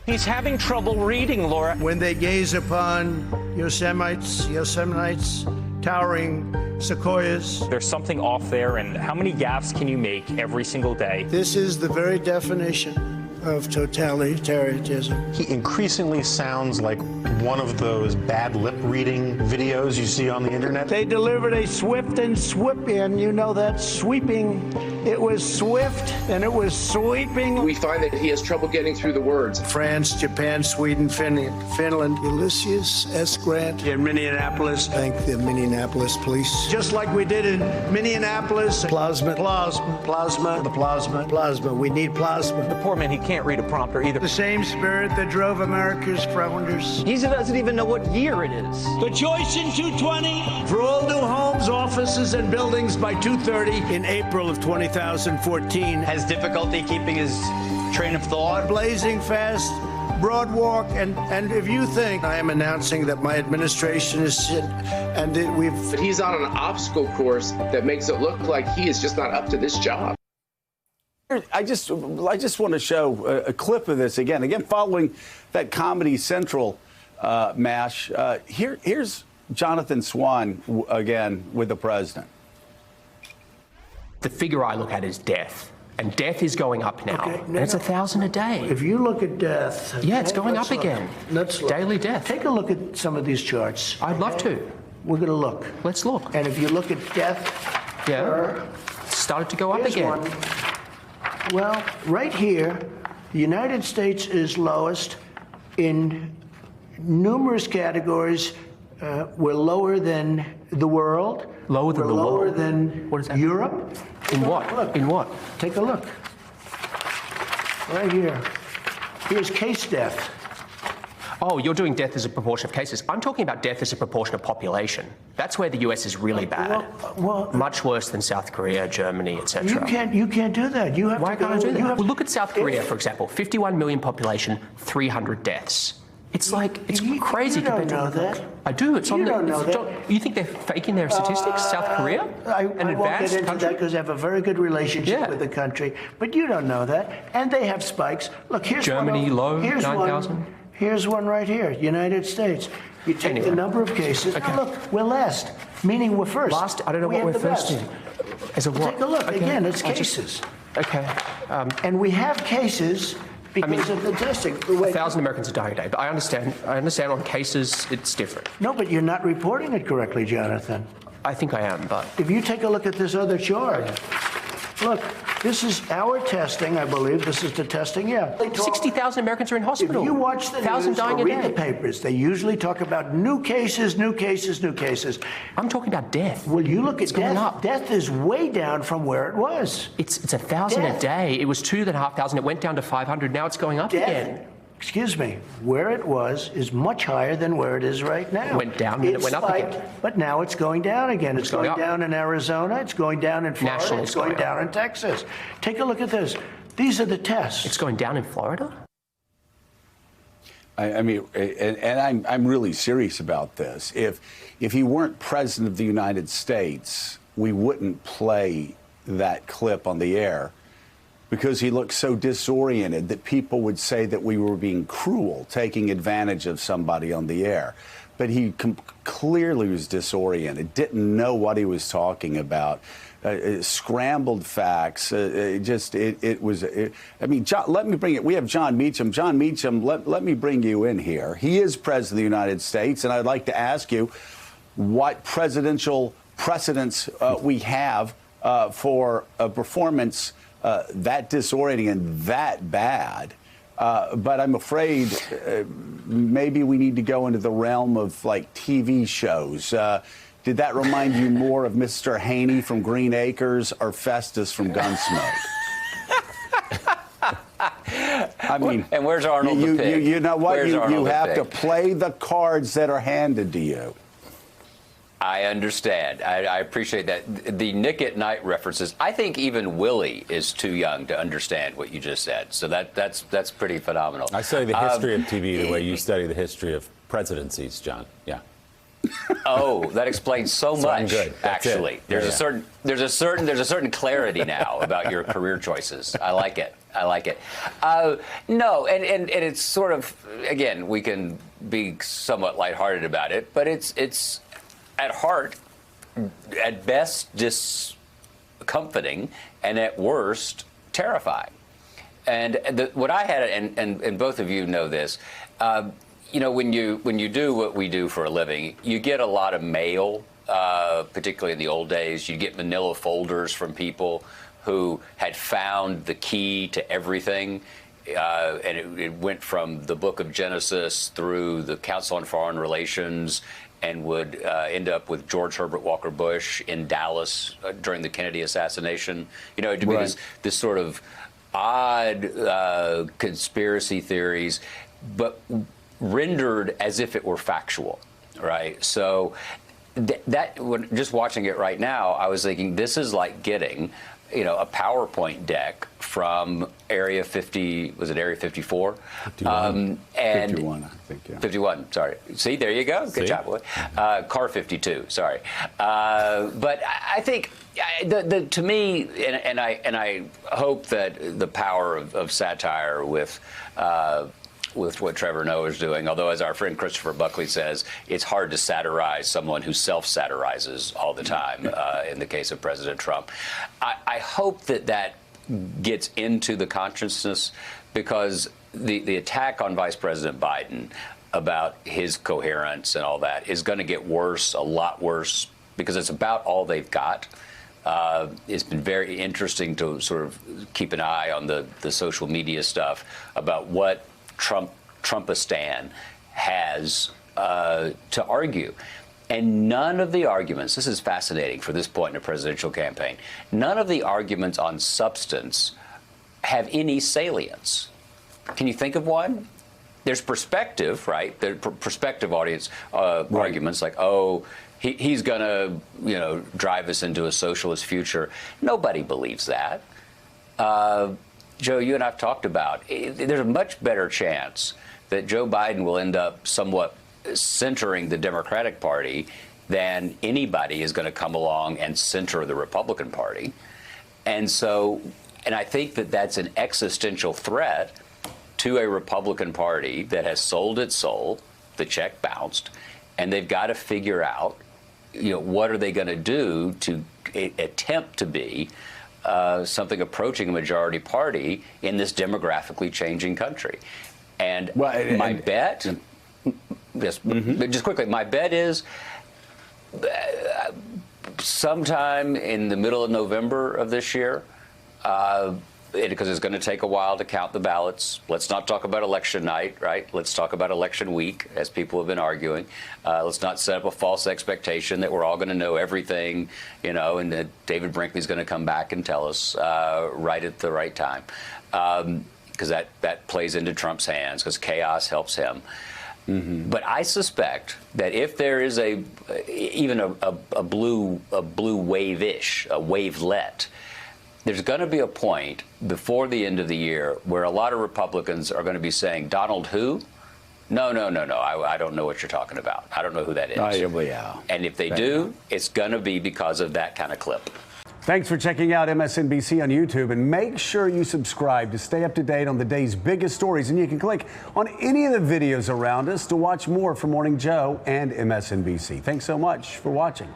He's having trouble reading, Laura. When they gaze upon Yosemites, towering sequoias. There's something off there, and how many gaffes can you make every single day? This is the very definition of totalitarianism. He increasingly sounds like one of those bad lip reading videos you see on the internet. They delivered a swift and sweeping, you know that, sweeping. It was swift and it was sweeping. We find that he has trouble getting through the words. France, Japan, Sweden, Finland. Ulysses S. Grant in Minneapolis. Thank the Minneapolis police. Just like we did in Minneapolis. Plasma. We need plasma. The poor man, he can't read a prompter either. The same spirit that drove America's founders. He doesn't even know what year it is. The choice in 220 for all new homes, offices, and buildings by 2:30 in April of 2014. Has difficulty keeping his train of thought. Blazing fast, broad walk, and if you think I am announcing that my administration is But he's on an obstacle course that makes it look like he is just not up to this job. I just want to show a clip of this again, following that Comedy Central mash. Here's Jonathan Swan again with the president. The figure I look at is death, and death is going up now. Okay, and it's 1,000 a day. If you look at death, yeah, it's going up again. Let's look. Daily death. Take a look at some of these charts. I'd love to. We're going to look. Let's look. And if you look at death, It's started to go up here's again. one. Well, right here, the United States is lowest in numerous categories. We're lower than the world. Lower than the world? Lower than What is that? Europe. In what? Look. In what? Take a look. Right here. Here's case death. Oh, you're doing death as a proportion of cases. I'm talking about death as a proportion of population. That's where the US is really bad. Well, much worse than South Korea, Germany, etc. you can't do that. You have Why to go. can't I do that? You have Well, look at South Korea, for example. 51 million population, 300 deaths. It's like, it's crazy you don't compared know to... that. I do. It's You on the... don't know that. You think they're faking their statistics, South Korea? I An won't get advanced into country? that because they have a very good relationship with the country. But you don't know that. And they have spikes. Look, here's Germany, one. low, Here's 9,000. Here's one right here, United States. You take the number of cases. Okay. Look, we're last, meaning we're first. Last, I don't know We what have we're the first best. in. As a what? Take a look. Okay. Again, it's I'll just- cases. Okay. And we have cases because of the testing. 1,000 Americans are dying a day, but I understand on cases it's different. No, but you're not reporting it correctly, Jonathan. I think I am, but... If you take a look at this other chart, look, this is our testing, I believe. This is the testing, yeah. 60,000 Americans are in hospital. If you watch the 1,000 news dying or a read day. the papers, they usually talk about new cases, new cases, new cases. I'm talking about death. Well, you look at It's going death. up. Death is way down from where it was. It's 1,000 a Death. day. It was 2,500. It went down to 500. Now it's going up again. Excuse me, where it was is much higher than where it is right now. It went down and it went up spiked, again. But now it's going down again. It's going up. down in Arizona. It's going down in Florida. Nationally, it's going down in Texas. Take a look at this. These are the tests. It's going down in Florida? I mean, and I'm really serious about this. If he weren't president of the United States, we wouldn't play that clip on the air because he looked so disoriented that people would say that we were being cruel, taking advantage of somebody on the air. But he clearly was disoriented, didn't know what he was talking about. Scrambled facts. I mean, John, let me bring it. We have John Meacham. John Meacham, let me bring you in here. He is president of the United States, and I'd like to ask you what presidential precedents we have for a performance that disorienting and that bad. But I'm afraid maybe we need to go into the realm of like TV shows. Did that remind you more of Mr. Haney from Green Acres or Festus from Gunsmoke? I mean, and where's Arnold the pig? You know what? Where's You Arnold the have pig? to play the cards that are handed to you. I understand. I appreciate that. The Nick at Night references, I think even Willie is too young to understand what you just said. So that's pretty phenomenal. I study the history of TV the way you study the history of presidencies, John. Yeah. Oh, that explains so I'm much. good. That's Actually, it. there's Yeah. there's a certain clarity now about your career choices. I like it. I like it. No, and it's sort of, again, we can be somewhat lighthearted about it, but it's at heart, at best, discomforting, and at worst, terrifying. And what I had, and both of you know this, when you do what we do for a living, you get a lot of mail, particularly in the old days. You get manila folders from people who had found the key to everything. And it went from the book of Genesis through the Council on Foreign Relations, and would end up with George Herbert Walker Bush in Dallas during the Kennedy assassination. To be this sort of odd conspiracy theories, but rendered as if it were factual, right? So just watching it right now, I was thinking, this is like getting a PowerPoint deck from Area 50, was it Area 54? 51. 51, I think, yeah. 51, sorry. See, there you go. Good job, boy. Car 52, sorry. But I think, to me, and I hope that the power of satire with what Trevor Noah is doing, although, as our friend Christopher Buckley says, it's hard to satirize someone who self-satirizes all the time, in the case of President Trump. I hope that gets into the consciousness, because the attack on Vice President Biden about his coherence and all that is going to get worse, a lot worse, because it's about all they've got. It's been very interesting to sort of keep an eye on the social media stuff about what Trumpistan has to argue. And none of the arguments, this is fascinating for this point in a presidential campaign, none of the arguments on substance have any salience. Can you think of one? There's perspective, right? The perspective audience arguments like, oh, he's going to, drive us into a socialist future. Nobody believes that. Joe, you and I have talked about, there's a much better chance that Joe Biden will end up somewhat centering the Democratic Party than anybody is going to come along and center the Republican Party. And I think that that's an existential threat to a Republican Party that has sold its soul, the check bounced, and they've got to figure out, what are they going to do to attempt to be something approaching a majority party in this demographically changing country. And my bet, just quickly, my bet is sometime in the middle of November of this year, because it's going to take a while to count the ballots. Let's not talk about election night, right? Let's talk about election week, as people have been arguing. Let's not set up a false expectation that we're all going to know everything, and that David Brinkley's going to come back and tell us right at the right time, because that plays into Trump's hands, because chaos helps him. Mm-hmm. But I suspect that if there is even a blue wave-ish, a wavelet, there's going to be a point before the end of the year where a lot of Republicans are going to be saying, Donald who? No. I don't know what you're talking about. I don't know who that is. And if they do, it's going to be because of that kind of clip. Thanks for checking out MSNBC on YouTube, and make sure you subscribe to stay up to date on the day's biggest stories. And you can click on any of the videos around us to watch more from Morning Joe and MSNBC. Thanks so much for watching.